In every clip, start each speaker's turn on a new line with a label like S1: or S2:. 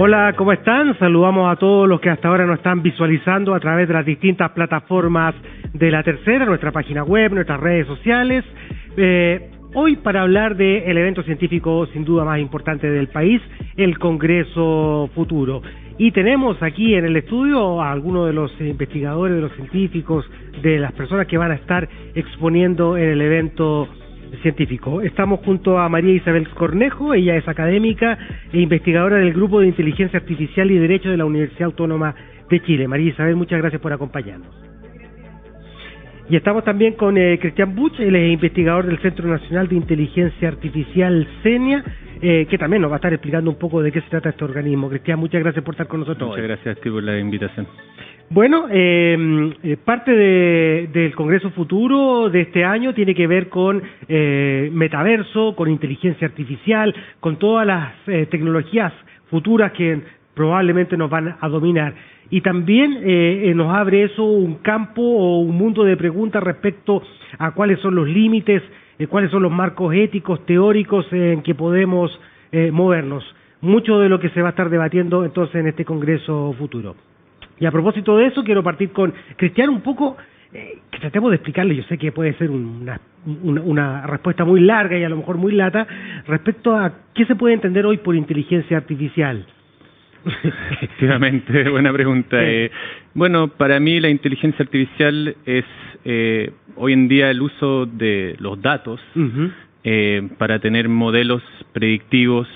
S1: Hola, ¿cómo están? Saludamos a todos los que hasta ahora nos están visualizando a través de las distintas plataformas de La Tercera, nuestra página web, nuestras redes sociales. Hoy para hablar del evento científico sin duda más importante del país, el Congreso Futuro. Y tenemos aquí en el estudio a algunos de los investigadores, de los científicos, de las personas que van a estar exponiendo en el evento científico. Estamos junto a María Isabel Cornejo, ella es académica e investigadora del Grupo de Inteligencia Artificial y Derecho de la Universidad Autónoma de Chile. María Isabel, muchas gracias por acompañarnos. Y estamos también con Cristian Buch, él es investigador del Centro Nacional de Inteligencia Artificial CENIA, que también nos va a estar explicando un poco de qué se trata este organismo. Cristian, muchas gracias por estar con nosotros.
S2: Muchas gracias a ti por la invitación.
S1: Bueno, parte del Congreso Futuro de este año tiene que ver con metaverso, con inteligencia artificial, con todas las tecnologías futuras que probablemente nos van a dominar. Y también nos abre eso un campo o un mundo de preguntas respecto a cuáles son los límites, cuáles son los marcos éticos, teóricos en que podemos movernos. Mucho de lo que se va a estar debatiendo entonces en este Congreso Futuro. Y a propósito de eso, quiero partir con Cristian un poco, que tratemos de explicarle, yo sé que puede ser una respuesta muy larga y a lo mejor muy lata, respecto a qué se puede entender hoy por inteligencia artificial.
S2: Efectivamente, buena pregunta. Bueno, para mí la inteligencia artificial es hoy en día el uso de los datos para tener modelos predictivos,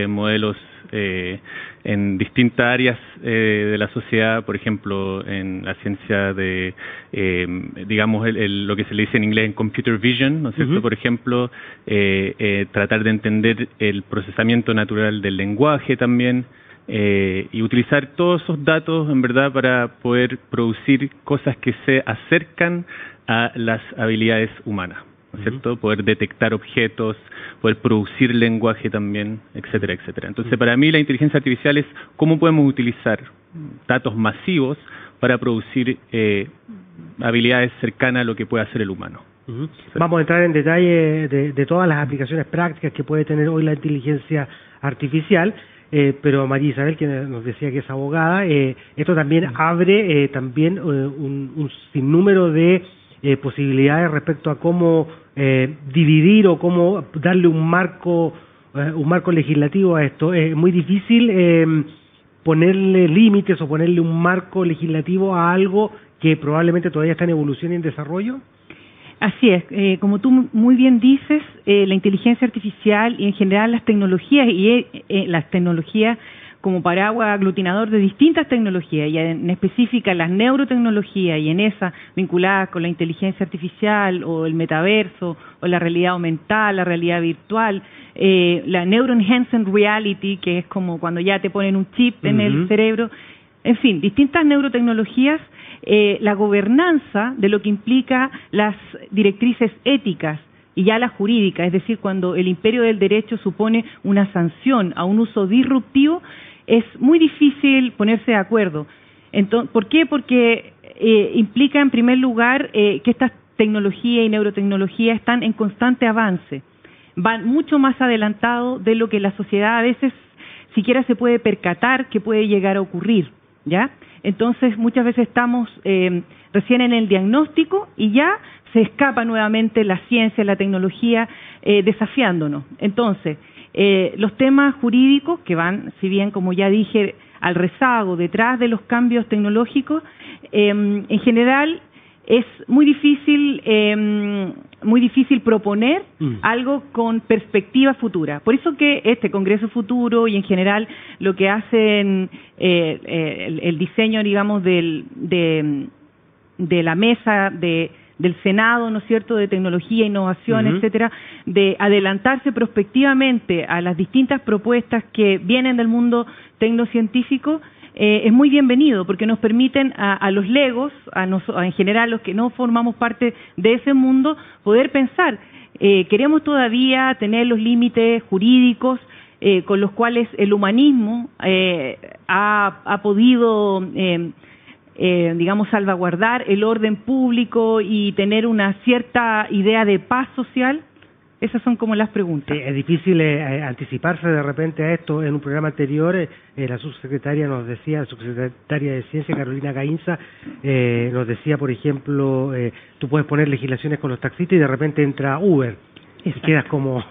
S2: modelos en distintas áreas de la sociedad, por ejemplo, en la ciencia de, digamos, lo que se le dice en inglés en computer vision, ¿no es cierto? Por ejemplo, tratar de entender el procesamiento natural del lenguaje también, y utilizar todos esos datos, en verdad, para poder producir cosas que se acercan a las habilidades humanas, ¿no es cierto? Poder detectar objetos, poder producir lenguaje también, etcétera, etcétera. Entonces, para mí la inteligencia artificial es cómo podemos utilizar datos masivos para producir habilidades cercanas a lo que puede hacer el humano.
S1: Vamos a entrar en detalle de todas las aplicaciones prácticas que puede tener hoy la inteligencia artificial, pero María Isabel, que nos decía que es abogada, esto también abre también un sinnúmero de posibilidades respecto a cómo dividir o cómo darle un marco legislativo a esto. Es muy difícil ponerle límites o ponerle un marco legislativo a algo que probablemente todavía está en evolución y en desarrollo.
S3: Así es, como tú muy bien dices, la inteligencia artificial y en general las tecnologías las tecnologías como paraguas aglutinador de distintas tecnologías y en específica las neurotecnologías y en esas vinculadas con la inteligencia artificial o el metaverso o la realidad aumentada, la realidad virtual, la neuroenhancing reality, que es como cuando ya te ponen un chip en el cerebro, en fin, distintas neurotecnologías. La gobernanza de lo que implica las directrices éticas y ya las jurídicas, es decir, cuando el imperio del derecho supone una sanción a un uso disruptivo, es muy difícil ponerse de acuerdo. Entonces, ¿por qué? Porque implica en primer lugar que estas tecnologías y neurotecnologías están en constante avance, van mucho más adelantados de lo que la sociedad a veces siquiera se puede percatar que puede llegar a ocurrir, ¿ya? Entonces, muchas veces estamos recién en el diagnóstico y ya se escapa nuevamente la ciencia, la tecnología, desafiándonos. Entonces, los temas jurídicos que van, si bien, como ya dije, al rezago, detrás de los cambios tecnológicos, en general es muy difícil proponer algo con perspectiva futura. Por eso que este Congreso Futuro y en general lo que hacen el diseño, digamos, de la mesa del Senado, ¿no es cierto?, de tecnología, innovación, etcétera, de adelantarse prospectivamente a las distintas propuestas que vienen del mundo tecnocientífico, es muy bienvenido porque nos permiten a los legos, en general los que no formamos parte de ese mundo, poder pensar, queremos todavía tener los límites jurídicos con los cuales el humanismo ha podido, digamos, salvaguardar el orden público y tener una cierta idea de paz social. Esas son como las preguntas.
S1: Es difícil anticiparse de repente a esto. En un programa anterior, la subsecretaria de Ciencia, Carolina Gainza, nos decía, por ejemplo, tú puedes poner legislaciones con los taxistas y de repente entra Uber. Y quedas como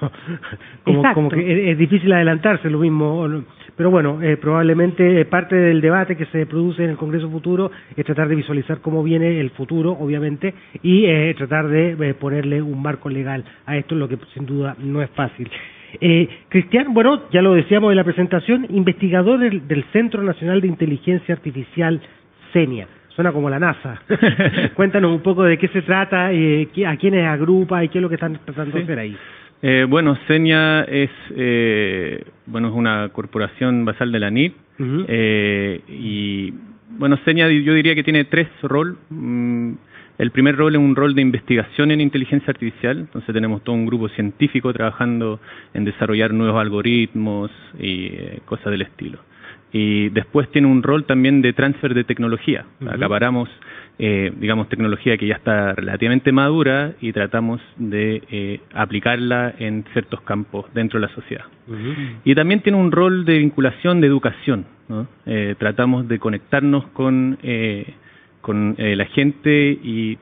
S1: que es difícil adelantarse, lo mismo. Pero bueno, probablemente parte del debate que se produce en el Congreso futuro es tratar de visualizar cómo viene el futuro, obviamente, y tratar de ponerle un marco legal a esto, lo que sin duda no es fácil. Cristian, bueno, ya lo decíamos en la presentación, investigador del Centro Nacional de Inteligencia Artificial, CENIA. Suena como la NASA. Cuéntanos un poco de qué se trata, a quiénes agrupa y qué es lo que están tratando de hacer ahí.
S2: Bueno, CENIA es una corporación basal de la NIT. Y bueno, CENIA yo diría que tiene 3 roles. El primer rol es un rol de investigación en inteligencia artificial. Entonces tenemos todo un grupo científico trabajando en desarrollar nuevos algoritmos y cosas del estilo. Y después tiene un rol también de transfer de tecnología. Acaparamos, tecnología que ya está relativamente madura y tratamos de aplicarla en ciertos campos dentro de la sociedad. Y también tiene un rol de vinculación de educación, ¿no? Tratamos de conectarnos con la gente y,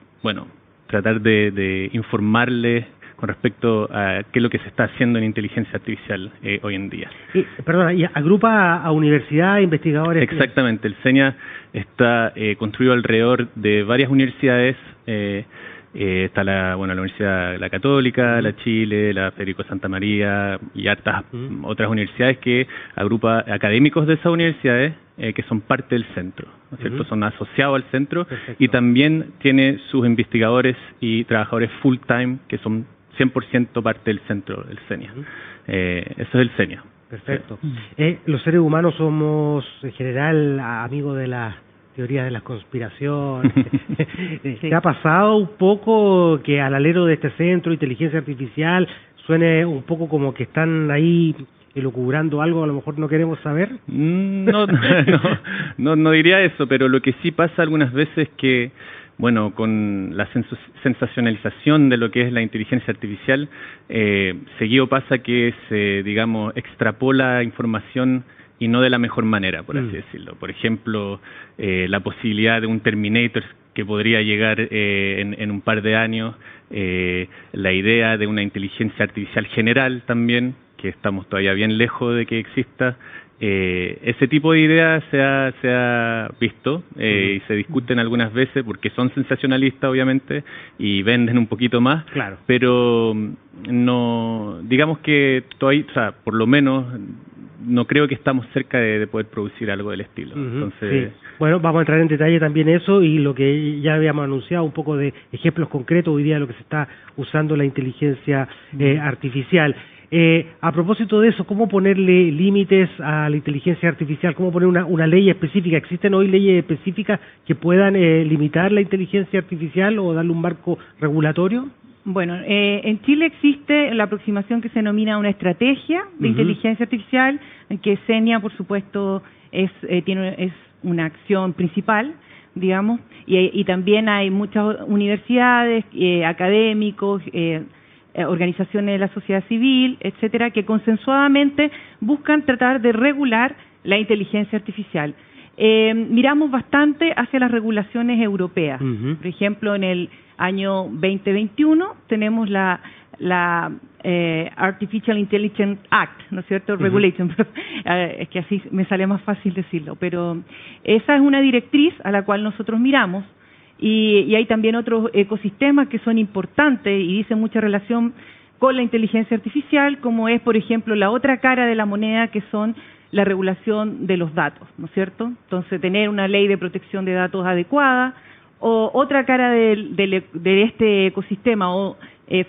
S2: tratar de informarles con respecto a qué es lo que se está haciendo en inteligencia artificial hoy en día.
S1: ¿Y agrupa a universidades, investigadores?
S2: Exactamente, el CENIA está construido alrededor de varias universidades. Está la Universidad La Católica, la Chile, la Federico Santa María y hartas otras universidades que agrupa académicos de esas universidades que son parte del centro, ¿no es cierto? Son asociados al centro. Perfecto. Y también tiene sus investigadores y trabajadores full time que son 100% parte del centro del CENIA. Eso es el CENIA.
S1: Perfecto. Los seres humanos somos en general amigos de las teorías de las conspiraciones. ¿Te ha pasado un poco que al alero de este centro de inteligencia artificial suene un poco como que están ahí elucubrando algo, a lo mejor no queremos saber?
S2: No diría eso, pero lo que sí pasa algunas veces es que, con la sensacionalización de lo que es la inteligencia artificial, seguido pasa que se, extrapola información y no de la mejor manera, por así decirlo. Por ejemplo, la posibilidad de un Terminator que podría llegar en un par de años, la idea de una inteligencia artificial general también, que estamos todavía bien lejos de que exista. Ese tipo de ideas se ha visto y se discuten algunas veces porque son sensacionalistas, obviamente, y venden un poquito más. Claro. Pero no, digamos que todavía, por lo menos, no creo que estamos cerca de poder producir algo del estilo. Entonces,
S1: sí. Bueno, vamos a entrar en detalle también eso y lo que ya habíamos anunciado, un poco de ejemplos concretos hoy día de lo que se está usando la inteligencia artificial. A propósito de eso, ¿cómo ponerle límites a la inteligencia artificial? ¿Cómo poner una ley específica? ¿Existen hoy leyes específicas que puedan limitar la inteligencia artificial o darle un marco regulatorio?
S3: Bueno, en Chile existe la aproximación que se denomina una estrategia de inteligencia artificial, que CENIA, por supuesto, es una acción principal, digamos, y también hay muchas universidades, académicos, organizaciones de la sociedad civil, etcétera, que consensuadamente buscan tratar de regular la inteligencia artificial. Miramos bastante hacia las regulaciones europeas. Por ejemplo, en el año 2021 tenemos la Artificial Intelligence Act, ¿no es cierto? Regulation, es que así me sale más fácil decirlo, pero esa es una directriz a la cual nosotros miramos y hay también otros ecosistemas que son importantes y dicen mucha relación con la inteligencia artificial, como es, por ejemplo, la otra cara de la moneda, que son la regulación de los datos, ¿no es cierto? Entonces, tener una ley de protección de datos adecuada, o otra cara de este ecosistema,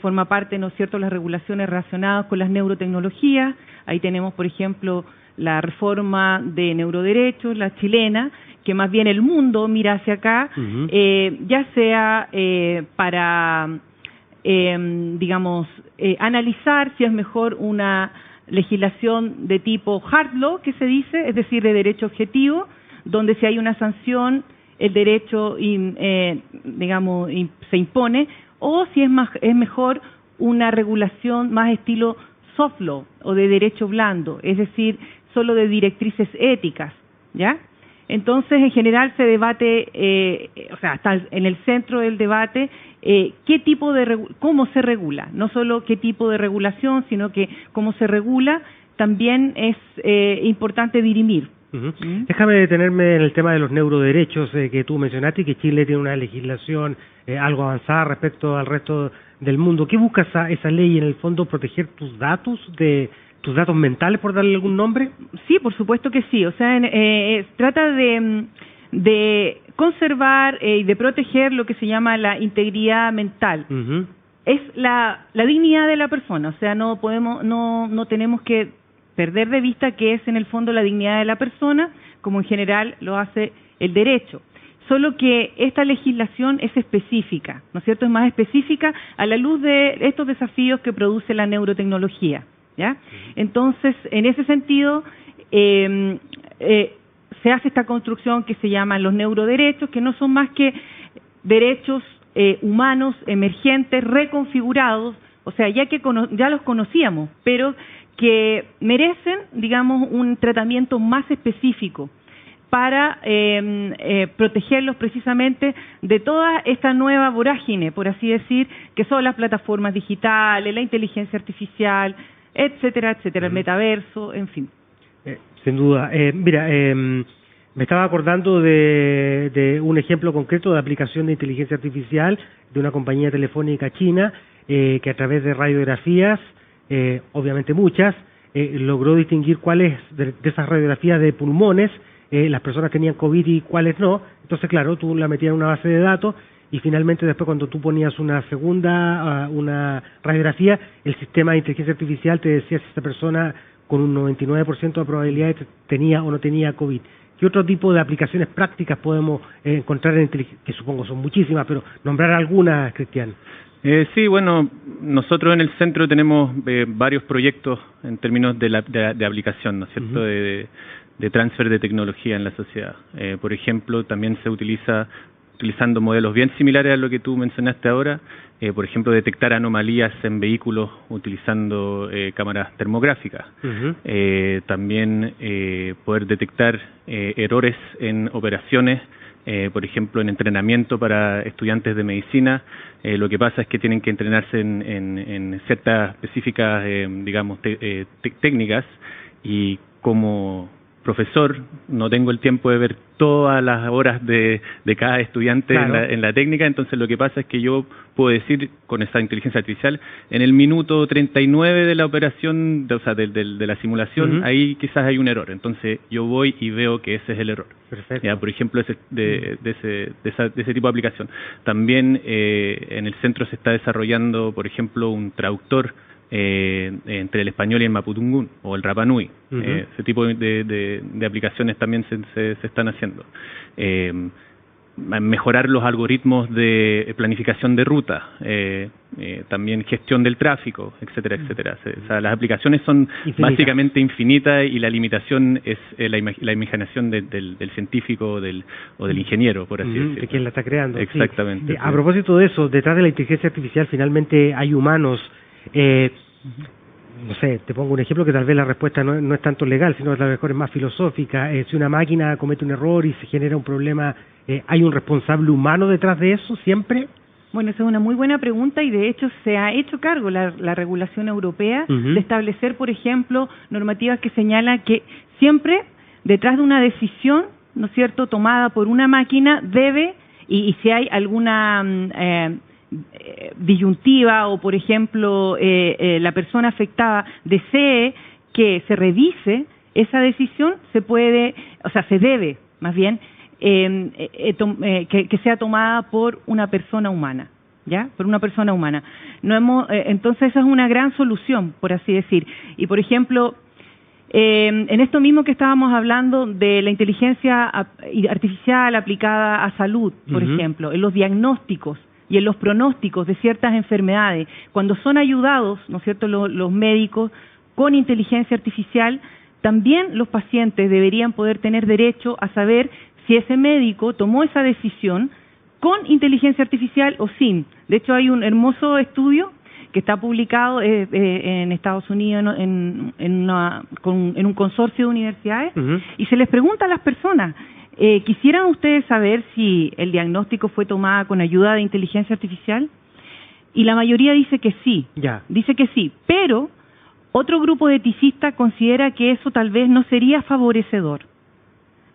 S3: forma parte, ¿no es cierto?, las regulaciones relacionadas con las neurotecnologías. Ahí tenemos, por ejemplo, la reforma de neuroderechos, la chilena, que más bien el mundo mira hacia acá, ya sea para, analizar si es mejor una legislación de tipo hard law, que se dice, es decir, de derecho objetivo, donde si hay una sanción, el derecho, se impone, o si es mejor una regulación más estilo soft law o de derecho blando, es decir, solo de directrices éticas, ¿ya? Entonces, en general se debate, o sea, está en el centro del debate qué tipo de cómo se regula, no solo qué tipo de regulación, sino que cómo se regula también es importante dirimir.
S1: Déjame detenerme en el tema de los neuroderechos que tú mencionaste y que Chile tiene una legislación algo avanzada respecto al resto del mundo. ¿Qué busca esa ley en el fondo? ¿Proteger tus datos mentales, por darle algún nombre?
S3: Sí, por supuesto que sí. O sea, trata de conservar y de proteger lo que se llama la integridad mental. Es la dignidad de la persona. O sea, no tenemos que perder de vista que es en el fondo la dignidad de la persona, como en general lo hace el derecho. Solo que esta legislación es específica, ¿no es cierto? Es más específica a la luz de estos desafíos que produce la neurotecnología, ¿ya? Entonces, en ese sentido, se hace esta construcción que se llaman los neuroderechos, que no son más que derechos humanos emergentes, reconfigurados, o sea, ya los conocíamos, pero que merecen, digamos, un tratamiento más específico para protegerlos precisamente de toda esta nueva vorágine, por así decir, que son las plataformas digitales, la inteligencia artificial, etcétera, etcétera, el metaverso, en fin.
S1: Sin duda. Mira, me estaba acordando de un ejemplo concreto de aplicación de inteligencia artificial de una compañía telefónica china que a través de radiografías, obviamente muchas, logró distinguir cuáles de esas radiografías de pulmones las personas tenían COVID y cuáles no. Entonces, claro, tú la metías en una base de datos y finalmente después cuando tú ponías una segunda, una radiografía, el sistema de inteligencia artificial te decía si esa persona con un 99% de probabilidades tenía o no tenía COVID. ¿Qué otro tipo de aplicaciones prácticas podemos encontrar en inteligencia? Que supongo son muchísimas, pero nombrar algunas, Cristian.
S2: Sí, bueno, nosotros en el centro tenemos varios proyectos en términos de aplicación, ¿no es cierto?, de transfer de tecnología en la sociedad. Por ejemplo, también se utilizando modelos bien similares a lo que tú mencionaste ahora, por ejemplo, detectar anomalías en vehículos utilizando cámaras termográficas. También poder detectar errores en operaciones, por ejemplo, en entrenamiento para estudiantes de medicina. Lo que pasa es que tienen que entrenarse en ciertas específicas, digamos, técnicas, y como profesor no tengo el tiempo de ver todas las horas de cada estudiante, claro, en la técnica. Entonces lo que pasa es que yo puedo decir con esa inteligencia artificial, en el minuto 39 de la operación, de la simulación, ahí quizás hay un error. Entonces yo voy y veo que ese es el error.
S1: Perfecto.
S2: Ya, por ejemplo, de ese tipo de aplicación. También en el centro se está desarrollando, por ejemplo, un traductor entre el español y el mapudungún o el Rapa Nui. Ese tipo de aplicaciones también se están haciendo. Mejorar los algoritmos de planificación de ruta, también gestión del tráfico, etcétera, etcétera. O sea, las aplicaciones son básicamente infinitas y la limitación es la imaginación del científico o del ingeniero, por así decirlo.
S1: De quien la está creando.
S2: Exactamente.
S1: Sí. A propósito de eso, detrás de la inteligencia artificial finalmente hay humanos. No sé, te pongo un ejemplo que tal vez la respuesta no es tanto legal, sino a lo mejor es más filosófica. Si una máquina comete un error y se genera un problema, ¿hay un responsable humano detrás de eso siempre?
S3: Bueno, esa es una muy buena pregunta y de hecho se ha hecho cargo la regulación europea de establecer, por ejemplo, normativas que señalan que siempre detrás de una decisión, ¿no es cierto?, tomada por una máquina debe, y si hay alguna disyuntiva o, por ejemplo, la persona afectada desee que se revise esa decisión, se debe, más bien, que sea tomada por una persona humana, ¿ya? Por una persona humana. Entonces esa es una gran solución, por así decir. Y, por ejemplo, en esto mismo que estábamos hablando de la inteligencia artificial aplicada a salud, por ejemplo, en los diagnósticos y en los pronósticos de ciertas enfermedades, cuando son ayudados, ¿no es cierto?, los médicos con inteligencia artificial, también los pacientes deberían poder tener derecho a saber si ese médico tomó esa decisión con inteligencia artificial o sin. De hecho, hay un hermoso estudio que está publicado en Estados Unidos en un consorcio de universidades, y se les pregunta a las personas, ¿quisieran ustedes saber si el diagnóstico fue tomado con ayuda de inteligencia artificial? Y la mayoría dice que sí, dice que sí, pero otro grupo de eticistas considera que eso tal vez no sería favorecedor.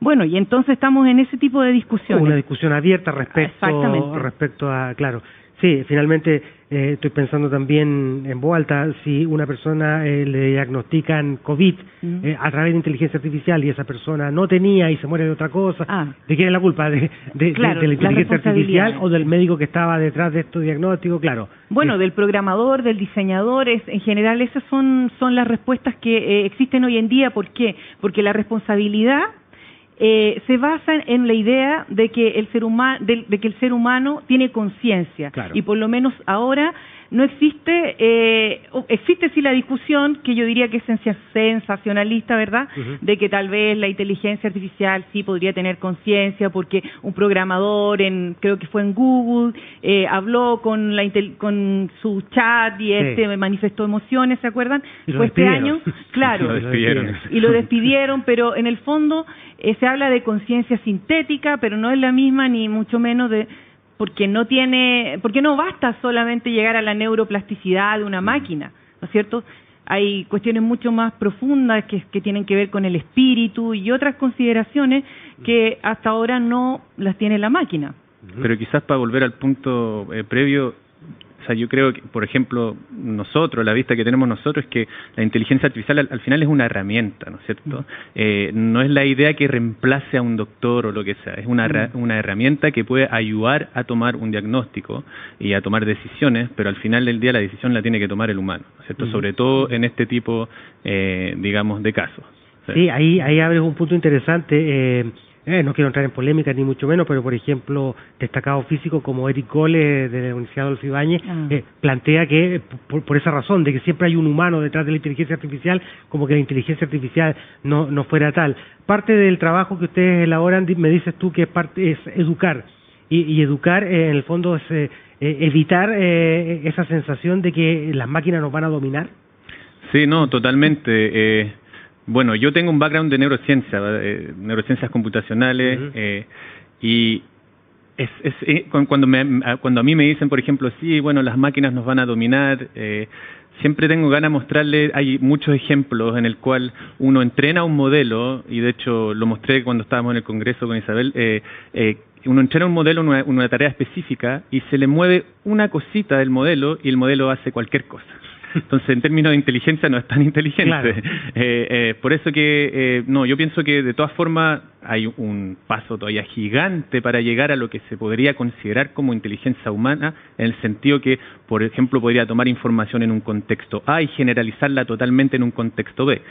S3: Bueno, y entonces estamos en ese tipo de discusiones.
S1: Una discusión abierta respecto a, claro. Sí, finalmente estoy pensando también en voz alta, si una persona le diagnostican COVID a través de inteligencia artificial y esa persona no tenía y se muere de otra cosa, ¿de quién es la culpa? ¿De la inteligencia artificial o del médico que estaba detrás de estos diagnósticos? Claro.
S3: Bueno, del programador, del diseñador, en general esas son las respuestas que existen hoy en día. ¿Por qué? Porque la responsabilidad se basa en la idea de que el ser humano tiene conciencia, y por lo menos ahora no existe sí la discusión, que yo diría que es sensacionalista, ¿verdad?, de que tal vez la inteligencia artificial sí podría tener conciencia porque un programador, creo que fue en Google, habló con su chat y manifestó emociones, ¿se acuerdan? Fue este año, claro, y lo despidieron, pero en el fondo se habla de conciencia sintética, pero no es la misma ni mucho menos porque no basta solamente llegar a la neuroplasticidad de una máquina, ¿no es cierto? Hay cuestiones mucho más profundas que tienen que ver con el espíritu y otras consideraciones que hasta ahora no las tiene la máquina.
S2: Pero quizás para volver al punto previo, o sea, yo creo que, por ejemplo, la vista que tenemos nosotros es que la inteligencia artificial al final es una herramienta, ¿no es cierto? No es la idea que reemplace a un doctor o lo que sea, es una herramienta que puede ayudar a tomar un diagnóstico y a tomar decisiones, pero al final del día la decisión la tiene que tomar el humano, ¿no es cierto? Sobre todo en este tipo, digamos, de casos.
S1: Sí, ahí abres un punto interesante. No quiero entrar en polémica ni mucho menos, pero por ejemplo, destacados físicos como Eric Gole de la Universidad Adolfo Ibáñez plantea que por esa razón de que siempre hay un humano detrás de la inteligencia artificial, como que la inteligencia artificial no fuera tal. Parte del trabajo que ustedes elaboran, me dices tú que es educar, y educar en el fondo es evitar esa sensación de que las máquinas nos van a dominar.
S2: Sí, no, totalmente. Bueno, yo tengo un background de neurociencias computacionales, y cuando a mí me dicen, por ejemplo, sí, bueno, las máquinas nos van a dominar, siempre tengo ganas de mostrarle, hay muchos ejemplos en el cual uno entrena un modelo, y de hecho lo mostré cuando estábamos en el Congreso con Isabel, uno entrena un modelo en una tarea específica y se le mueve una cosita del modelo y el modelo hace cualquier cosa. Entonces, en términos de inteligencia, no es tan inteligente. Claro. Por eso que, yo pienso que de todas formas hay un paso todavía gigante para llegar a lo que se podría considerar como inteligencia humana, en el sentido que, por ejemplo, podría tomar información en un contexto A y generalizarla totalmente en un contexto B.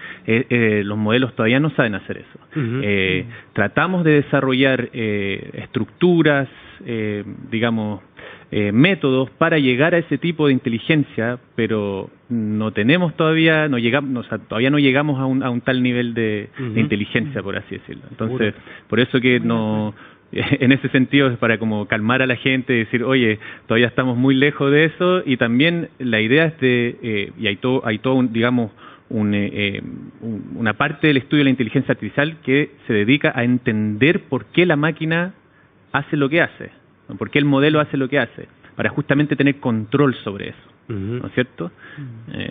S2: Los modelos todavía no saben hacer eso. Tratamos de desarrollar estructuras, digamos, métodos para llegar a ese tipo de inteligencia, pero no tenemos todavía, todavía no llegamos a un tal nivel de inteligencia, por así decirlo. Entonces, por eso que en ese sentido es para como calmar a la gente y decir, oye, todavía estamos muy lejos de eso, y también la idea es y hay todo digamos, una parte del estudio de la inteligencia artificial que se dedica a entender por qué la máquina hace lo que hace, ¿no? Por qué el modelo hace lo que hace, para justamente tener control sobre eso, ¿no es cierto?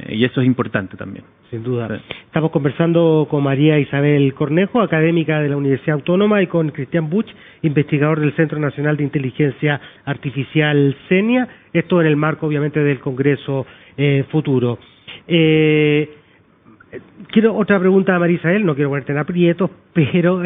S2: Y eso es importante también.
S1: Sin duda. Sí. Estamos conversando con María Isabel Cornejo, académica de la Universidad Autónoma, y con Cristian Buch, investigador del Centro Nacional de Inteligencia Artificial CENIA, esto en el marco obviamente del Congreso Futuro. Quiero otra pregunta a María Isabel, no quiero ponerte en aprietos, pero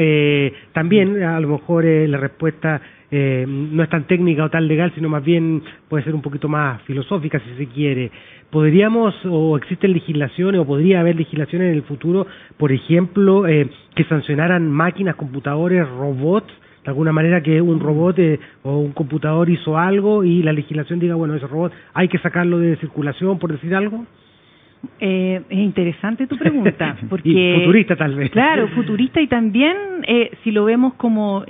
S1: también a lo mejor la respuesta no es tan técnica o tan legal, sino más bien puede ser un poquito más filosófica, si se quiere. ¿Podríamos, o existen legislaciones, o podría haber legislaciones en el futuro, por ejemplo, que sancionaran máquinas, computadores, robots, de alguna manera que un robot o un computador hizo algo y la legislación diga, bueno, ese robot hay que sacarlo de circulación, por decir algo?
S3: Es interesante tu pregunta, porque
S1: y futurista tal vez.
S3: Claro, futurista, y también si lo vemos como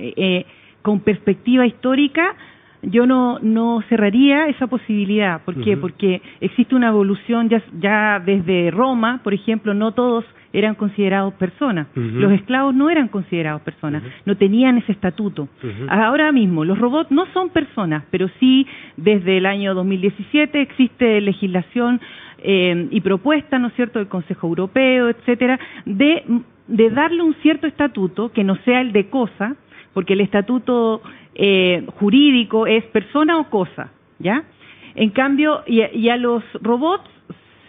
S3: con perspectiva histórica, yo no cerraría esa posibilidad. ¿Por qué? Porque existe una evolución ya desde Roma, por ejemplo, no todos eran considerados personas. Los esclavos no eran considerados personas, no tenían ese estatuto. Ahora mismo, los robots no son personas, pero sí, desde el año 2017 existe legislación y propuesta, ¿no es cierto?, del Consejo Europeo, etcétera, de darle un cierto estatuto que no sea el de cosa, porque el estatuto jurídico es persona o cosa, ¿ya? En cambio, y a los robots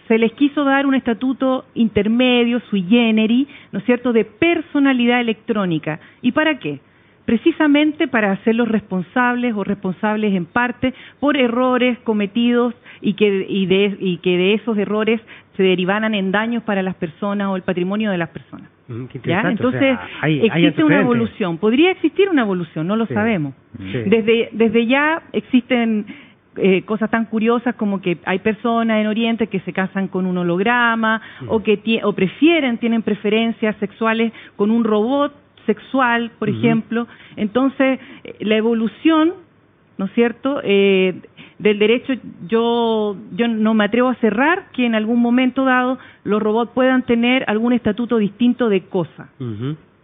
S3: se les quiso dar un estatuto intermedio, sui generis, ¿no es cierto?, de personalidad electrónica. ¿Y para qué? Precisamente para hacerlos responsables o responsables en parte por errores cometidos y que de esos errores se derivaran en daños para las personas o el patrimonio de las personas. ¿Ya? Entonces, existe una evolución. Podría existir una evolución, no lo sabemos. Desde ya existen cosas tan curiosas como que hay personas en Oriente que se casan con un holograma o tienen preferencias sexuales con un robot sexual, por ejemplo. Entonces, la evolución, ¿no es cierto?, del derecho, yo no me atrevo a cerrar que en algún momento dado los robots puedan tener algún estatuto distinto de cosa.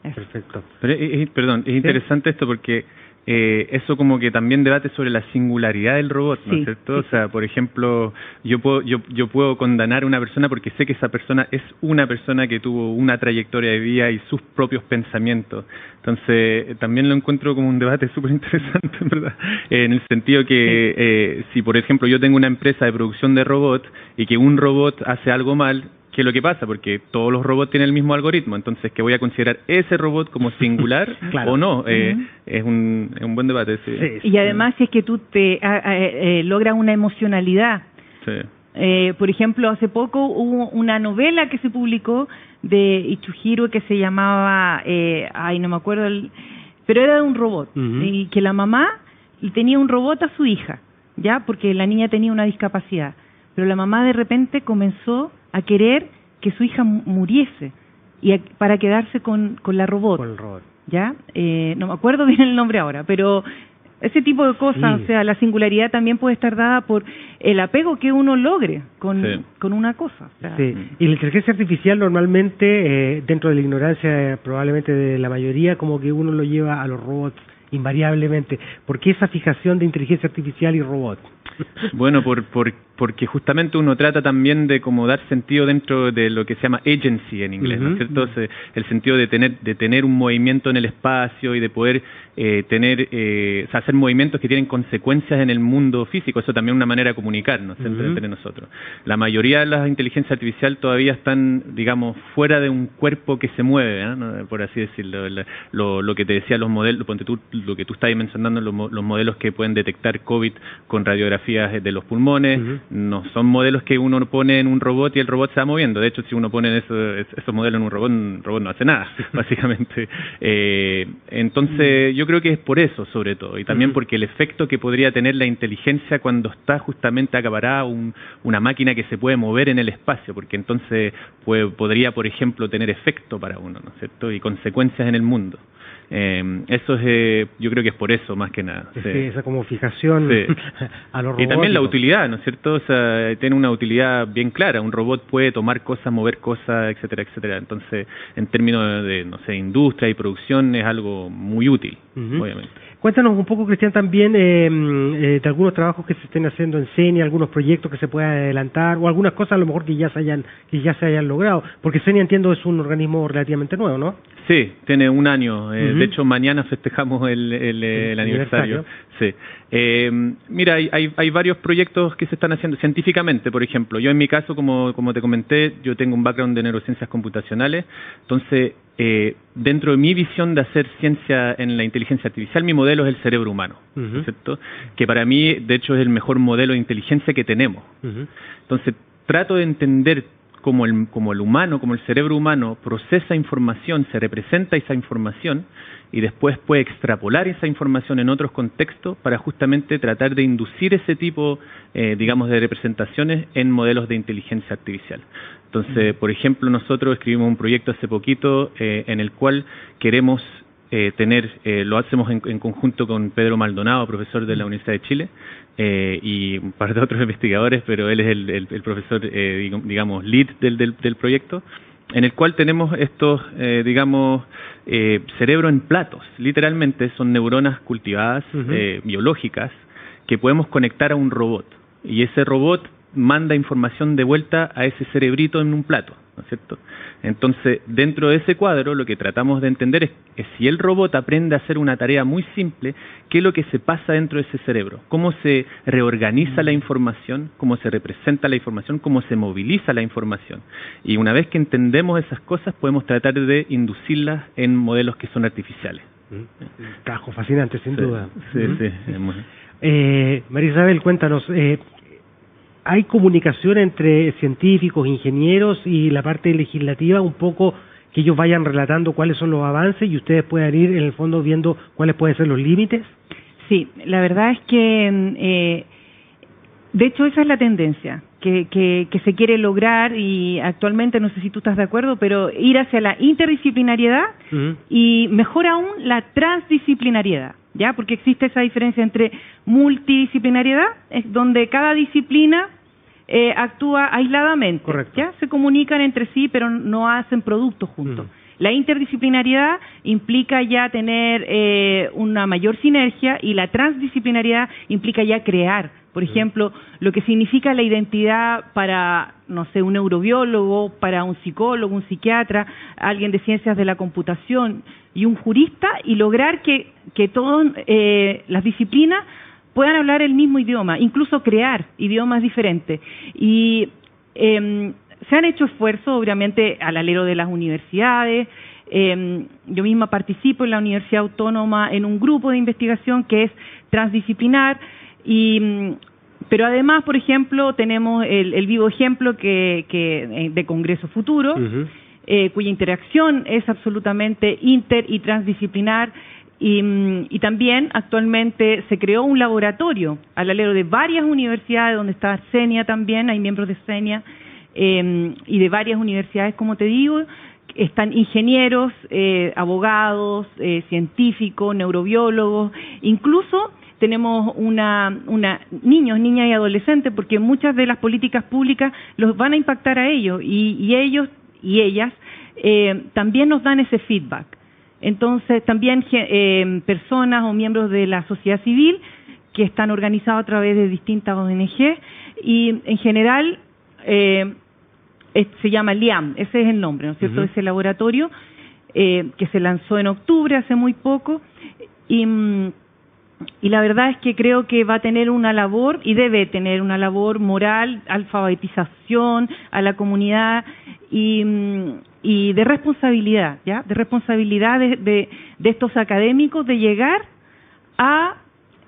S1: Perfecto.
S2: Pero es interesante esto porque eso como que también debate sobre la singularidad del robot, ¿no es cierto? O sea, por ejemplo, yo puedo condenar a una persona porque sé que esa persona es una persona que tuvo una trayectoria de vida y sus propios pensamientos. Entonces, también lo encuentro como un debate súper interesante, en verdad, en el sentido que si, por ejemplo, yo tengo una empresa de producción de robots y que un robot hace algo mal, ¿qué es lo que pasa? Porque todos los robots tienen el mismo algoritmo, entonces que voy a considerar ese robot como singular o no, es un buen debate.
S3: Y además si es que tú te logras una emocionalidad. Por ejemplo, hace poco hubo una novela que se publicó de Ichihiro que se llamaba, no me acuerdo, pero era de un robot, y que la mamá tenía un robot a su hija, ya, porque la niña tenía una discapacidad, pero la mamá de repente comenzó a querer que su hija muriese para quedarse con la robot.
S1: Con el robot.
S3: ¿Ya? No me acuerdo bien el nombre ahora, pero ese tipo de cosas, o sea, la singularidad también puede estar dada por el apego que uno logre con una cosa. O sea,
S1: y la inteligencia artificial normalmente, dentro de la ignorancia probablemente de la mayoría, como que uno lo lleva a los robots invariablemente. ¿Por qué esa fijación de inteligencia artificial y robot?
S2: Bueno, porque justamente uno trata también de como dar sentido dentro de lo que se llama agency en inglés, ¿no es cierto? El sentido de tener un movimiento en el espacio y de poder hacer movimientos que tienen consecuencias en el mundo físico. Eso también es una manera de comunicarnos entre nosotros. La mayoría de las inteligencias artificiales todavía están, digamos, fuera de un cuerpo que se mueve, ¿no? Por así decirlo. Lo que te decía los modelos, lo que tú estabas mencionando, los modelos que pueden detectar COVID con radiografías de los pulmones, no son modelos que uno pone en un robot y el robot se va moviendo. De hecho, si uno pone esos modelos en un robot no hace nada, básicamente. Entonces, yo creo que es por eso, sobre todo, y también porque el efecto que podría tener la inteligencia cuando está justamente acaparada una máquina que se puede mover en el espacio, porque entonces podría, por ejemplo, tener efecto para uno, ¿no es cierto?, y consecuencias en el mundo. Eso es, yo creo que es por eso más que nada.
S1: Esa como fijación a los robots.
S2: Y también la utilidad, ¿no es cierto? O sea, tiene una utilidad bien clara. Un robot puede tomar cosas, mover cosas, etcétera, etcétera. Entonces, en términos de, no sé, industria y producción es algo muy útil, obviamente.
S1: Cuéntanos un poco, Cristian, también de algunos trabajos que se estén haciendo en CENI, algunos proyectos que se puedan adelantar o algunas cosas a lo mejor que ya se hayan logrado, porque CENI, entiendo, es un organismo relativamente nuevo, ¿no?
S2: Sí, tiene un año. De hecho, mañana festejamos el aniversario. Sí. Mira, hay varios proyectos que se están haciendo científicamente, por ejemplo. Yo en mi caso, como te comenté, yo tengo un background de neurociencias computacionales. Entonces, dentro de mi visión de hacer ciencia en la inteligencia artificial, mi modelo es el cerebro humano, ¿cierto? Que para mí, de hecho, es el mejor modelo de inteligencia que tenemos. Entonces, trato de entender cómo el humano, como el cerebro humano procesa información, se representa esa información y después puede extrapolar esa información en otros contextos para justamente tratar de inducir ese tipo, digamos, de representaciones en modelos de inteligencia artificial. Entonces, por ejemplo, nosotros escribimos un proyecto hace poquito en el cual queremos lo hacemos en conjunto con Pedro Maldonado, profesor de la Universidad de Chile, y un par de otros investigadores, pero él es el profesor, digamos, lead del proyecto, en el cual tenemos estos, cerebro en platos. Literalmente son neuronas cultivadas, biológicas, que podemos conectar a un robot. Y ese robot manda información de vuelta a ese cerebrito en un plato, ¿no es cierto? Entonces, dentro de ese cuadro, lo que tratamos de entender es si el robot aprende a hacer una tarea muy simple, ¿qué es lo que se pasa dentro de ese cerebro? ¿Cómo se reorganiza la información? ¿Cómo se representa la información? ¿Cómo se moviliza la información? Y una vez que entendemos esas cosas, podemos tratar de inducirlas en modelos que son artificiales.
S1: Trabajo fascinante, sin duda.
S2: Sí.
S1: María Isabel, cuéntanos, ¿hay comunicación entre científicos, ingenieros y la parte legislativa, un poco que ellos vayan relatando cuáles son los avances y ustedes puedan ir en el fondo viendo cuáles pueden ser los límites?
S3: Sí, la verdad es que, de hecho, esa es la tendencia que se quiere lograr, y actualmente, no sé si tú estás de acuerdo, pero ir hacia la interdisciplinariedad y, mejor aún, la transdisciplinariedad, ¿ya? Porque existe esa diferencia entre multidisciplinariedad, es donde cada disciplina actúa aisladamente.
S1: Correcto.
S3: ¿Ya? Se comunican entre sí, pero no hacen productos juntos. La interdisciplinariedad implica ya tener una mayor sinergia, y la transdisciplinariedad implica ya crear. Por ejemplo, lo que significa la identidad para, no sé, un neurobiólogo, para un psicólogo, un psiquiatra, alguien de ciencias de la computación y un jurista, y lograr que todas las disciplinas puedan hablar el mismo idioma, incluso crear idiomas diferentes. Y se han hecho esfuerzos, obviamente, al alero de las universidades. Yo misma participo en la Universidad Autónoma en un grupo de investigación que es transdisciplinar, pero además, por ejemplo, tenemos el vivo ejemplo de Congreso Futuro, cuya interacción es absolutamente inter y transdisciplinar. Y también actualmente se creó un laboratorio al alero de varias universidades, donde está CENIA también, hay miembros de CENIA, y de varias universidades, como te digo, están ingenieros, abogados, científicos, neurobiólogos, incluso tenemos niños, niñas y adolescentes, porque muchas de las políticas públicas los van a impactar a ellos, y ellos y ellas también nos dan ese feedback. Entonces, también personas o miembros de la sociedad civil que están organizados a través de distintas ONG, y en general se llama LIAM, ese es el nombre, ¿no es cierto?, ese laboratorio que se lanzó en octubre, hace muy poco, y la verdad es que creo que va a tener una labor, y debe tener una labor moral, alfabetización a la comunidad, y de responsabilidad, ¿ya? De responsabilidad de estos académicos, de llegar a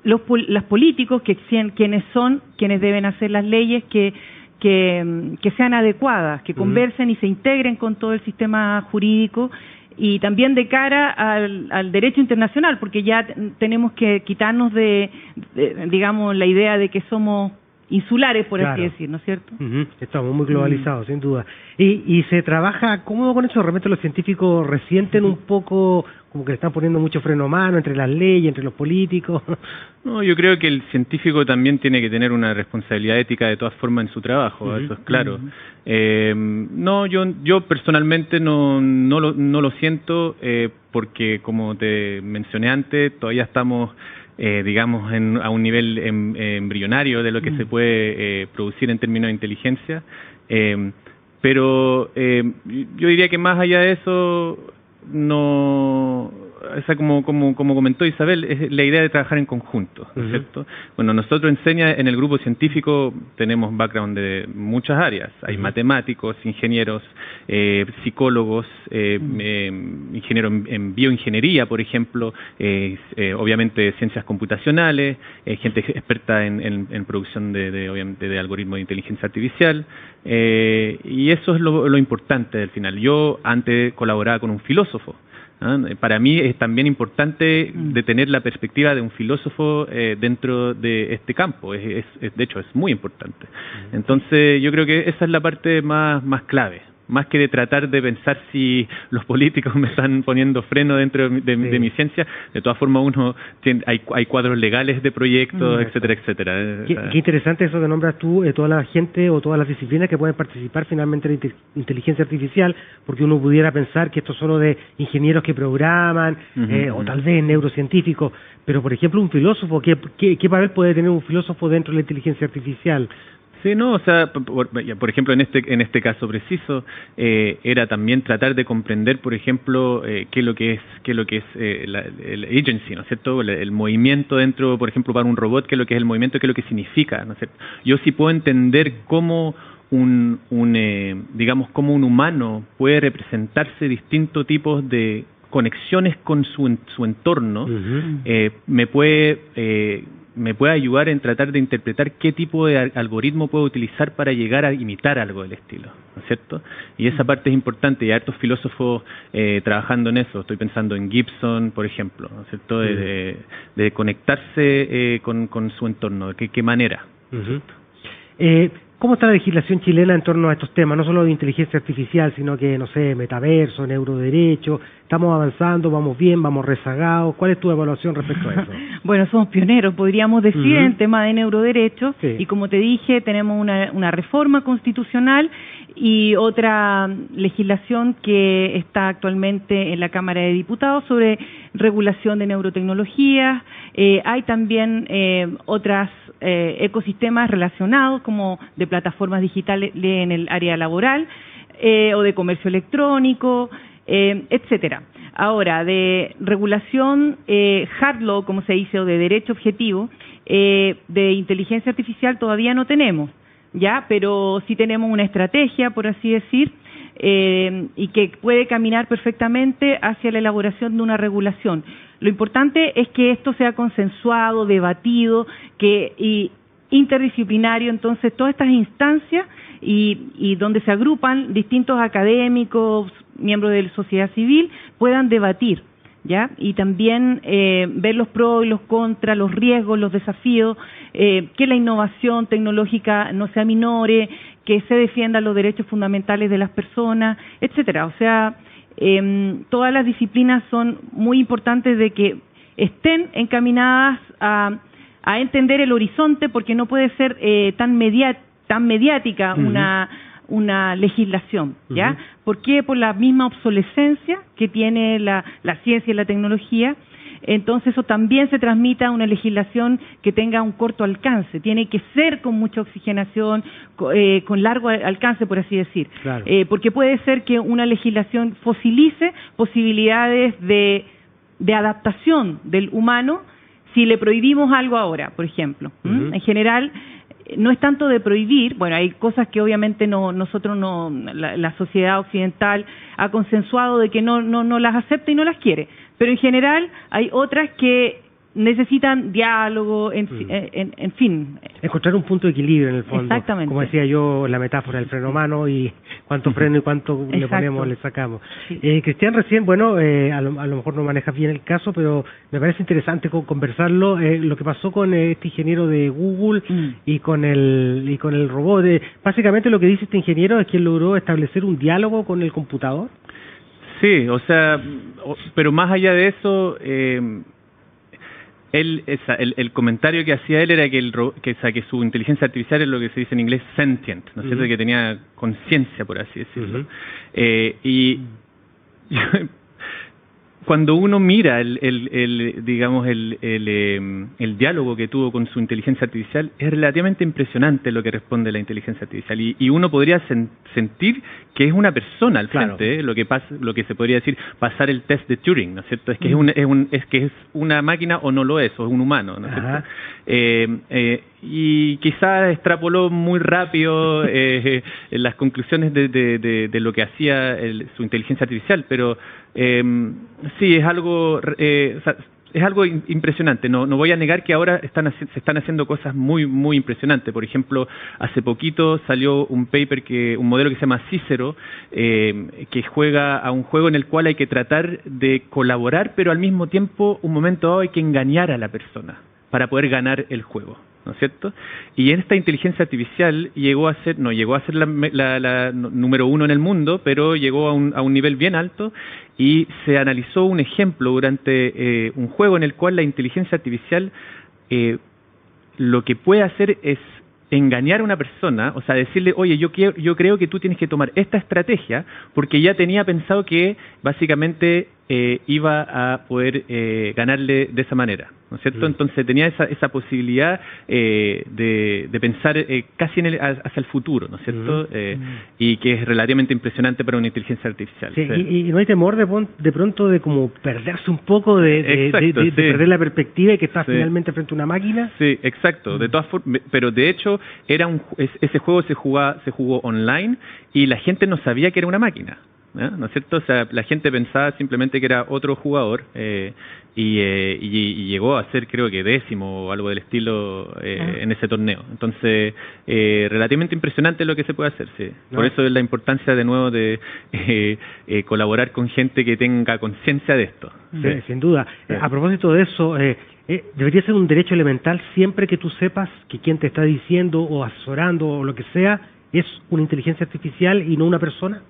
S3: los políticos, quienes deben hacer las leyes que sean adecuadas, que conversen y se integren con todo el sistema jurídico, y también de cara al derecho internacional, porque ya tenemos que quitarnos digamos, la idea de que somos insulares, por así decir, ¿no es cierto?
S1: Estamos muy globalizados, sin duda. Y se trabaja cómodo con eso. Realmente los científicos resienten un poco, como que le están poniendo mucho freno a mano entre las leyes, entre los políticos.
S2: No, yo creo que el científico también tiene que tener una responsabilidad ética de todas formas en su trabajo, eso es claro. No, yo personalmente no lo siento, porque como te mencioné antes, todavía estamos digamos a un nivel embrionario de lo que se puede producir en términos de inteligencia, pero yo diría que más allá de eso, no, esa como comentó Isabel, es la idea de trabajar en conjunto, ¿no es cierto? Bueno, nosotros en el grupo científico tenemos background de muchas áreas, hay matemáticos, ingenieros, psicólogos, ingenieros en bioingeniería, por ejemplo, obviamente ciencias computacionales, gente experta en producción obviamente de algoritmos de inteligencia artificial, y eso es lo importante al final. Yo antes colaboraba con un filósofo. Para mí es también importante de tener la perspectiva de un filósofo dentro de este campo, de hecho es muy importante. Entonces yo creo que esa es la parte más clave. más que de tratar de pensar si los políticos me están poniendo freno dentro de mi ciencia. De todas formas, hay cuadros legales de proyectos, etcétera, etcétera.
S1: Qué interesante eso que nombras tú, toda la gente o todas las disciplinas que pueden participar finalmente en inteligencia artificial, porque uno pudiera pensar que esto es solo de ingenieros que programan, o tal vez neurocientíficos, pero por ejemplo un filósofo, ¿qué papel puede tener un filósofo dentro de la inteligencia artificial?
S2: Sí, no, o sea, por ejemplo, en este caso preciso, era también tratar de comprender, por ejemplo, qué es lo que es el agency, ¿no es cierto? El movimiento dentro, por ejemplo, para un robot, qué es lo que es el movimiento, qué es lo que significa, ¿no es cierto? Yo sí puedo entender cómo digamos, cómo un humano puede representarse distintos tipos de conexiones con su entorno, me puede ayudar en tratar de interpretar qué tipo de algoritmo puedo utilizar para llegar a imitar algo del estilo, ¿no es cierto? Y esa parte es importante, y hay hartos filósofos trabajando en eso. Estoy pensando en Gibson, por ejemplo, ¿no es cierto? De conectarse con su entorno, ¿de qué manera?
S1: ¿Cómo está la legislación chilena en torno a estos temas? No solo de inteligencia artificial, sino que, no sé, metaverso, neuroderecho. ¿Estamos avanzando? ¿Vamos bien? ¿Vamos rezagados? ¿Cuál es tu evaluación respecto a eso?
S3: Bueno, somos pioneros, podríamos decir, en el tema de neuroderechos.
S1: Sí.
S3: Y como te dije, tenemos una reforma constitucional y otra legislación que está actualmente en la Cámara de Diputados sobre regulación de neurotecnologías. Hay también otras ecosistemas relacionados como de plataformas digitales en el área laboral o de comercio electrónico, etcétera. Ahora, de regulación hard law, como se dice, o de derecho objetivo, de inteligencia artificial todavía no tenemos, ¿ya? Pero sí tenemos una estrategia, por así decir, y que puede caminar perfectamente hacia la elaboración de una regulación. Lo importante es que esto sea consensuado, debatido, y interdisciplinario. Entonces, todas estas instancias y donde se agrupan distintos académicos, miembros de la sociedad civil, puedan debatir, ¿ya? Y también ver los pros y los contras, los riesgos, los desafíos, que la innovación tecnológica no se aminore, que se defiendan los derechos fundamentales de las personas, etcétera. O sea, todas las disciplinas son muy importantes de que estén encaminadas a entender el horizonte, porque no puede ser tan mediática una legislación, ¿ya? ¿Por qué? Por la misma obsolescencia que tiene la ciencia y la tecnología. Entonces eso también se transmite a una legislación que tenga un corto alcance, tiene que ser con mucha oxigenación, con largo alcance, por así decir.
S1: Claro.
S3: Porque puede ser que una legislación fosilice posibilidades de adaptación del humano si le prohibimos algo ahora, por ejemplo. En general, no es tanto de prohibir, bueno, hay cosas que obviamente la sociedad occidental ha consensuado de que no las acepta y no las quiere, pero en general hay otras que necesitan diálogo, en fin.
S1: Encontrar un punto de equilibrio en el fondo.
S3: Exactamente.
S1: Como decía yo, la metáfora del freno a mano y cuánto freno y cuánto le ponemos, le sacamos.
S3: Sí.
S1: Cristian, recién, bueno, a lo mejor no manejas bien el caso, pero me parece interesante conversarlo, lo que pasó con este ingeniero de Google y con el robot. Básicamente lo que dice este ingeniero es que él logró establecer un diálogo con el computador.
S2: Sí, o sea, pero más allá de eso, el comentario que hacía él era que su inteligencia artificial es lo que se dice en inglés sentient, ¿no es cierto? Que tenía conciencia, por así decirlo. Y cuando uno mira el diálogo que tuvo con su inteligencia artificial, es relativamente impresionante lo que responde la inteligencia artificial, y uno podría sentir que es una persona al frente, lo que se podría decir pasar el test de Turing, ¿no es cierto? Es que es una máquina o no lo es, o es un humano, ¿no es cierto? Y quizás extrapoló muy rápido las conclusiones de lo que hacía su inteligencia artificial, pero sí, es algo impresionante. No voy a negar que ahora se están haciendo cosas muy, muy impresionantes. Por ejemplo, hace poquito salió un modelo que se llama Cicero, que juega a un juego en el cual hay que tratar de colaborar, pero al mismo tiempo, un momento dado, hay que engañar a la persona para poder ganar el juego, ¿no es cierto? Y esta inteligencia artificial no llegó a ser la número 1 en el mundo, pero llegó a un nivel bien alto, y se analizó un ejemplo durante un juego en el cual la inteligencia artificial lo que puede hacer es engañar a una persona, o sea, decirle, oye, yo creo que tú tienes que tomar esta estrategia, porque ya tenía pensado que básicamente iba a poder ganarle de esa manera, ¿no es cierto? Entonces tenía esa posibilidad de pensar casi hacia el futuro, ¿no es cierto? Y que es relativamente impresionante para una inteligencia artificial.
S1: Sí, y no hay temor de pronto de como perderse un poco, de perder la perspectiva y que está finalmente frente a una máquina.
S2: Sí, exacto. De todas formas, pero de hecho ese juego se jugó online y la gente no sabía que era una máquina, ¿no es cierto? O sea, la gente pensaba simplemente que era otro jugador y llegó a ser, creo que 10º o algo del estilo en ese torneo. Entonces, relativamente impresionante lo que se puede hacer, sí. Por eso es la importancia de nuevo de colaborar con gente que tenga conciencia de esto.
S1: Sí, sin duda. A propósito de eso, debería ser un derecho elemental siempre que tú sepas que quien te está diciendo o asesorando o lo que sea es una inteligencia artificial y no una persona.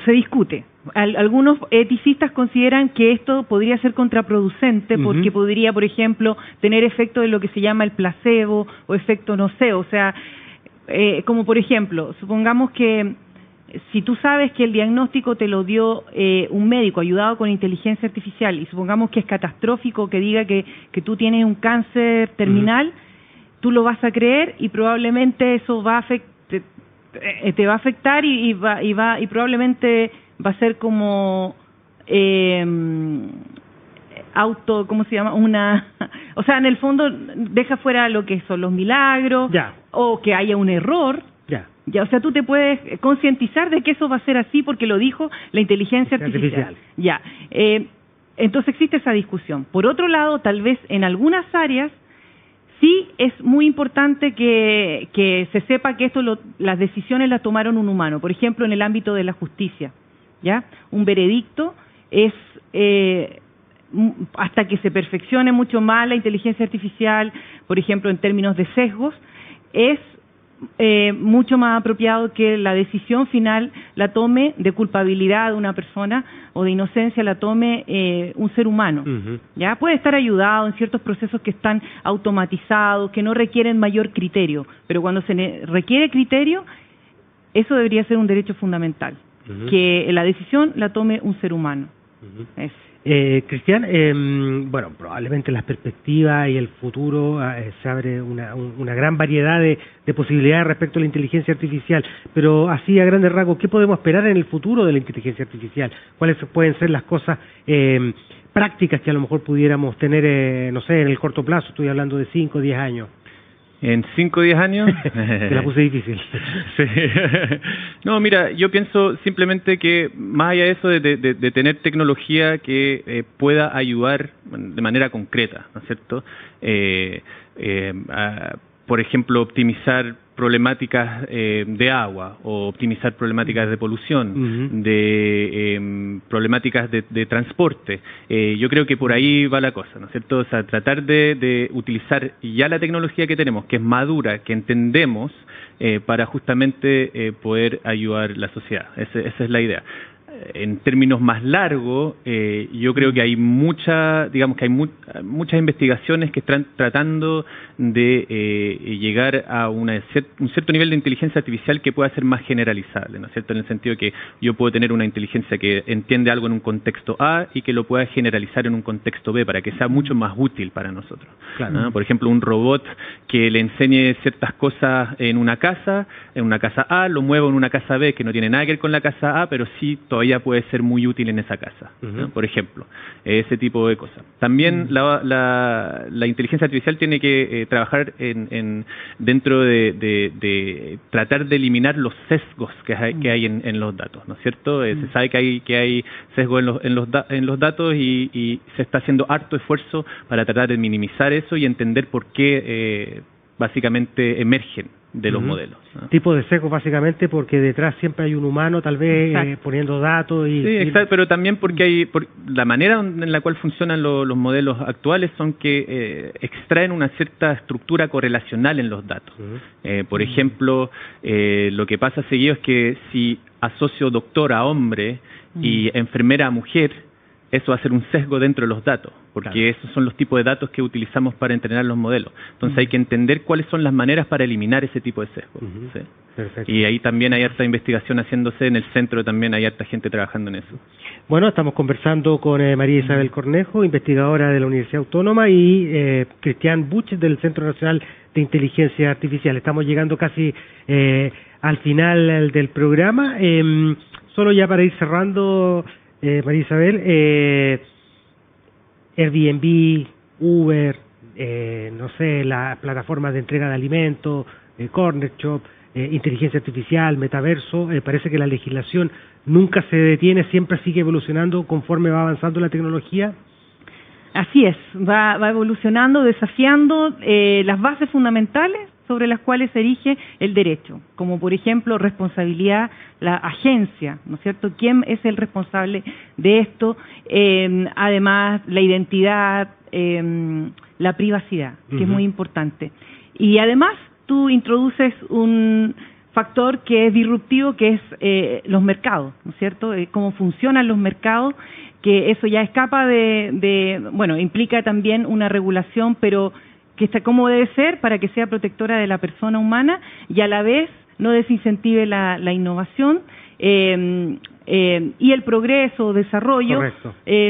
S3: Se discute. Algunos eticistas consideran que esto podría ser contraproducente porque podría, por ejemplo, tener efecto de lo que se llama el placebo o efecto noceo. O sea, como por ejemplo, supongamos que si tú sabes que el diagnóstico te lo dio un médico ayudado con inteligencia artificial y supongamos que es catastrófico, que diga que tú tienes un cáncer terminal, tú lo vas a creer y probablemente eso te va a afectar y probablemente va a ser como ¿cómo se llama? O sea, en el fondo deja fuera lo que son los milagros o que haya un error. Ya, o sea, tú te puedes concientizar de que eso va a ser así porque lo dijo la inteligencia artificial. Ya, entonces existe esa discusión. Por otro lado, tal vez en algunas áreas sí es muy importante que se sepa que las decisiones las tomaron un humano. Por ejemplo, en el ámbito de la justicia, ¿ya? Un veredicto es hasta que se perfeccione mucho más la inteligencia artificial, por ejemplo, en términos de sesgos, es mucho más apropiado que la decisión final la tome de culpabilidad de una persona o de inocencia la tome un ser humano. Ya puede estar ayudado en ciertos procesos que están automatizados, que no requieren mayor criterio, pero cuando se requiere criterio, eso debería ser un derecho fundamental, que la decisión la tome un ser humano.
S1: Cristian, bueno, probablemente las perspectivas y el futuro se abre una gran variedad de posibilidades respecto a la inteligencia artificial, pero así a grandes rasgos, ¿qué podemos esperar en el futuro de la inteligencia artificial? ¿Cuáles pueden ser las cosas prácticas que a lo mejor pudiéramos tener, no sé, en el corto plazo? Estoy hablando de 5 o 10 años.
S2: ¿En 5 o 10 años?
S1: Te la puse difícil.
S2: Sí. No, mira, yo pienso simplemente que más allá de eso de tener tecnología que pueda ayudar de manera concreta, ¿no es cierto? Por ejemplo, optimizar problemáticas de agua o optimizar problemáticas de polución, de problemáticas de transporte. Yo creo que por ahí va la cosa, ¿no es cierto? O sea, tratar de utilizar ya la tecnología que tenemos, que es madura, que entendemos, para justamente poder ayudar a la sociedad. Esa es la idea. En términos más largos, yo creo que hay muchas investigaciones que están tratando de llegar a un cierto nivel de inteligencia artificial que pueda ser más generalizable, ¿no es cierto? En el sentido que yo puedo tener una inteligencia que entiende algo en un contexto A y que lo pueda generalizar en un contexto B para que sea mucho más útil para nosotros. Claro. ¿No? Por ejemplo, un robot que le enseñe ciertas cosas en una casa A, lo muevo en una casa B que no tiene nada que ver con la casa A, pero sí todavía puede ser muy útil en esa casa, ¿no? Por ejemplo, ese tipo de cosas. También la inteligencia artificial tiene que trabajar dentro de tratar de eliminar los sesgos que hay en los datos, ¿no es cierto? Se sabe que hay sesgos en los datos y se está haciendo harto esfuerzo para tratar de minimizar eso y entender por qué básicamente emergen los modelos, ¿no?
S1: Tipo de sesgo básicamente porque detrás siempre hay un humano tal vez poniendo datos y...
S2: Sí, exacto, pero también porque la manera en la cual funcionan los modelos actuales son que extraen una cierta estructura correlacional en los datos. Por ejemplo, lo que pasa seguido es que si asocio doctor a hombre y enfermera a mujer, eso va a ser un sesgo dentro de los datos, porque esos son los tipos de datos que utilizamos para entrenar los modelos. Entonces hay que entender cuáles son las maneras para eliminar ese tipo de sesgos. ¿Sí?
S1: Perfecto.
S2: Y ahí también hay harta investigación haciéndose, en el centro también hay harta gente trabajando en eso.
S1: Bueno, estamos conversando con María Isabel Cornejo, investigadora de la Universidad Autónoma, y Cristian Buch del Centro Nacional de Inteligencia Artificial. Estamos llegando casi al final del programa. Solo ya para ir cerrando... María Isabel, Airbnb, Uber, no sé, las plataformas de entrega de alimentos, Corner Shop, inteligencia artificial, metaverso, parece que la legislación nunca se detiene, siempre sigue evolucionando conforme va avanzando la tecnología.
S3: Así es, va evolucionando, desafiando las bases fundamentales sobre las cuales se erige el derecho, como por ejemplo responsabilidad, la agencia, ¿no es cierto? ¿Quién es el responsable de esto? Además, la identidad, la privacidad, que es muy importante. Y además, tú introduces un factor que es disruptivo, que es los mercados, ¿no es cierto? Cómo funcionan los mercados, que eso ya escapa bueno, implica también una regulación, pero que está como debe ser para que sea protectora de la persona humana y a la vez no desincentive la innovación y el progreso, desarrollo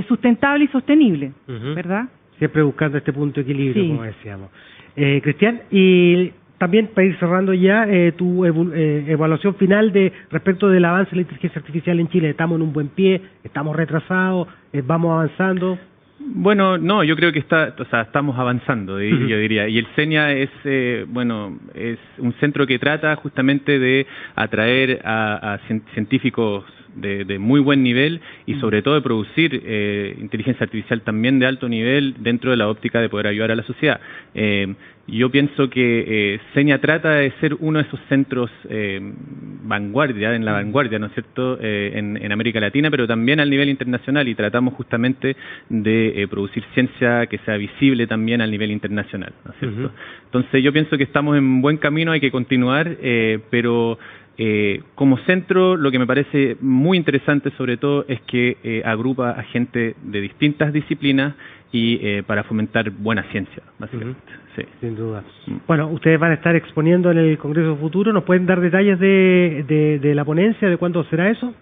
S3: sustentable y sostenible, ¿verdad?
S1: Siempre buscando este punto de equilibrio, como decíamos. Cristian, y también para ir cerrando ya, tu evaluación final respecto del avance de la inteligencia artificial en Chile. ¿Estamos en un buen pie? ¿Estamos retrasados? ¿Vamos avanzando?
S2: Bueno, no, yo creo que estamos avanzando, yo diría. Y el CENIA es un centro que trata justamente de atraer a científicos de muy buen nivel y sobre todo de producir inteligencia artificial también de alto nivel dentro de la óptica de poder ayudar a la sociedad. Yo pienso que CENIA trata de ser uno de esos centros vanguardia, ¿no es cierto?, en América Latina, pero también al nivel internacional, y tratamos justamente de producir ciencia que sea visible también al nivel internacional, ¿no es cierto? Entonces yo pienso que estamos en buen camino, hay que continuar, pero como centro lo que me parece muy interesante sobre todo es que agrupa a gente de distintas disciplinas y para fomentar buena ciencia, básicamente. Sí.
S1: Sin duda. Bueno, ustedes van a estar exponiendo en el Congreso Futuro. ¿Nos pueden dar detalles de la ponencia, de cuándo será eso?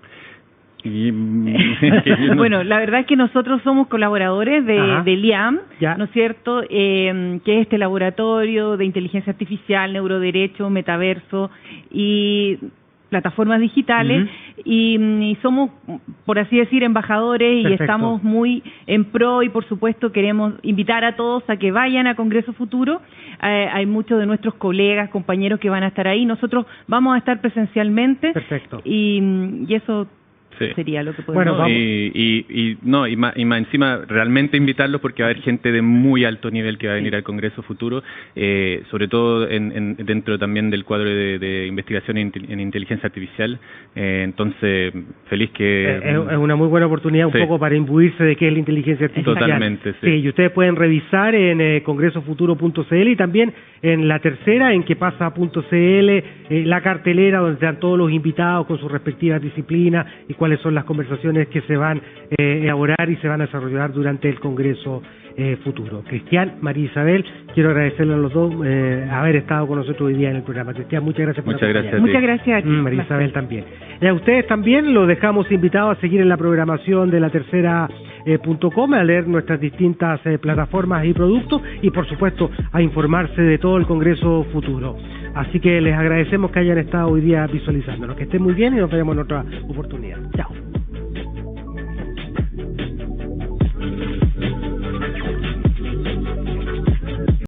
S3: Bueno, la verdad es que nosotros somos colaboradores de LIAM, ¿no es cierto? Que es este laboratorio de inteligencia artificial, neuroderecho, metaverso y plataformas digitales, y somos, por así decir, embajadores. Perfecto. Y estamos muy en pro, y por supuesto queremos invitar a todos a que vayan a Congreso Futuro. Hay muchos de nuestros colegas, compañeros que van a estar ahí. Nosotros vamos a estar presencialmente.
S1: Perfecto.
S3: Y eso sería lo que podemos
S2: y más encima realmente invitarlos, porque va a haber gente de muy alto nivel que va a venir al Congreso Futuro, sobre todo dentro también del cuadro de investigación en inteligencia artificial. Entonces, feliz que...
S1: Es una muy buena oportunidad un poco para imbuirse de qué es la inteligencia artificial.
S2: Totalmente,
S1: sí. Y ustedes pueden revisar en congresofuturo.cl y también en la tercera, en quepasa.cl, la cartelera donde están todos los invitados con sus respectivas disciplinas y cuáles son las conversaciones que se van a elaborar y se van a desarrollar durante el Congreso Futuro. Cristian, María Isabel, quiero agradecerle a los dos haber estado con nosotros hoy día en el programa. Cristian, muchas gracias por acompañarnos.
S3: Muchas gracias.
S1: María Isabel también. Y a ustedes también los dejamos invitados a seguir en la programación de la tercera.com, a leer nuestras distintas plataformas y productos, y por supuesto a informarse de todo el Congreso Futuro. Así que les agradecemos que hayan estado hoy día visualizándonos. Que estén muy bien y nos vemos en otra oportunidad. Chao.